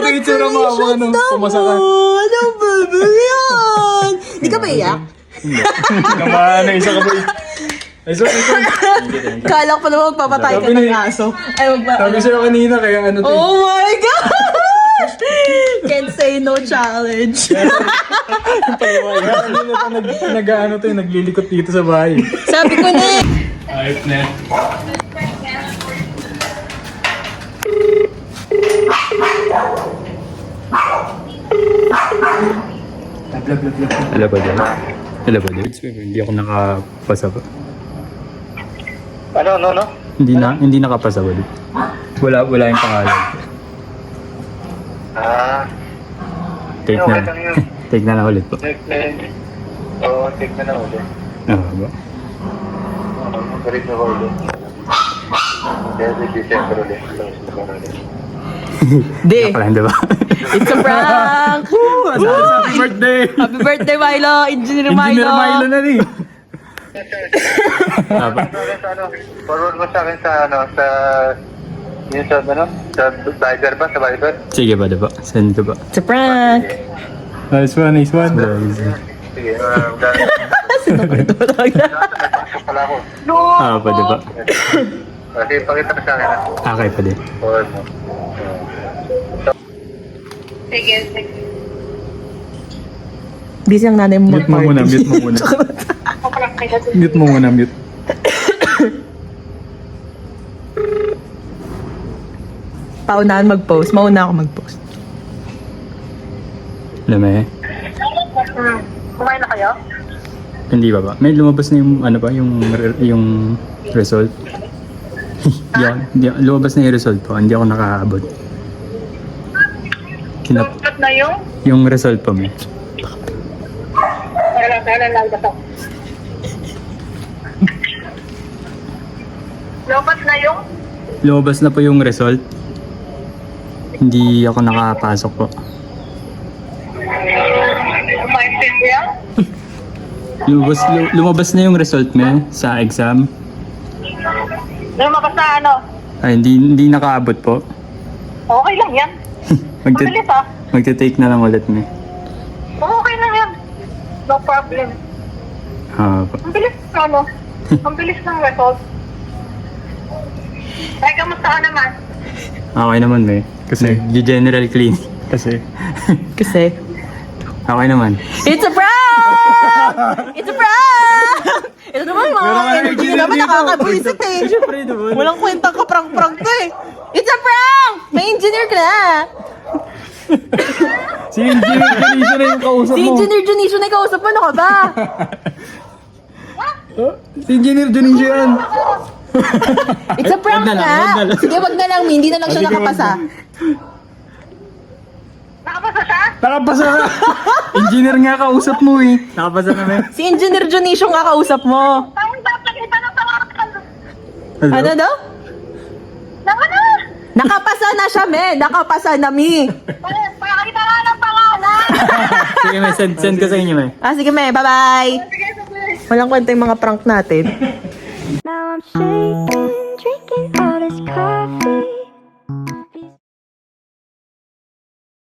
itsura mo, ano, pumasa ka. Ano ba yan? Di ka ba iyak? Naman, isa ka ba? Isa. Kala ko pa naman magpapatay ka ng aso. Ay, Sabi sa'yo kanina, kaya ano to. Oh my gosh! Can't say no challenge. Nag-ano to, naglilikot dito sa bahay. Sabi ko na eh. Ayop na. Hello ba dyan? Hello ba dyan? Hindi ako nakapasa ba? Ano? Hindi nakapasa ba dyan? Wala yung pangalan. Take na. Okay lang yun. Take na ulit po. Take na ulit. Ba? Galit na ulit. Dahil December ulit. Di. Pala hindi ba? It's a prank! Happy birthday! Happy birthday, Milo! Engineer Engineer Milo Milo! na rin. Forward mo sa akin sa yung sa Viber ba? Sa Viber? Sige ba, diba? Send ko ba? It's a prank! Nice one. Sige, nagpasok pala ako. Pa, diba? Kasi pakita ka sa akin. Okay pa din. Forward mo. Busy ang nanay mo Mute mo muna. Mute mo muna. Paunahan mag-post. Mauna ako mag-post. Alam eh. Kumain na kayo? Hindi ba? May lumabas na yung ano ba? Yung result. Lumabas na yung result po. Hindi ako nakaabot. Lumabas na yung? Yung result po may. Lumabas na yung? Lumabas na po yung result. Hindi ako nakapasok po. Maintindihan? Lumabas na yung result mo sa exam. Lumabas na ano? Ay, hindi nakaabot po. Okay lang yan. Mabilis ah. Magte-take na lang ulit mo. Okay lang yan. No problem. Po. Ang bilis ano? Ang bilis ng result. Ay, kamusta ka naman? Okay naman may. Kasi general clean. Kasi okay naman. It's a prank! It's a prank! Ito naman yung mga energy naman nakakabuisit eh. Walang kwentang ka-prank-prank to eh. It's a prank! May engineer ka na. Si Engineer Janicio na yung kausap Si mo. Engineer Junicio na ikausap mo, ano ka ba? Si Engineer Janicio yan. It's a prank Wag na lang, nga. wag na lang. Sige, wag na lang, Mi. Hindi na lang siya Sige, nakapasa. Nakapasa siya? Nakapasa ka. Engineer nga kausap mo eh. Nakapasa na may. Si Engineer Junicio nga kausap mo. Tawag dapat kita ng pangalan. Ano daw? Naman na! Nakapasa na siya, me. Nakapasa na, Mi. Pakakita nga ng pangalan! Sige may, send ko sa inyo may. Sige, me. Bye-bye. Sige, sige. Walang kwenta yung mga prank natin. Now I'm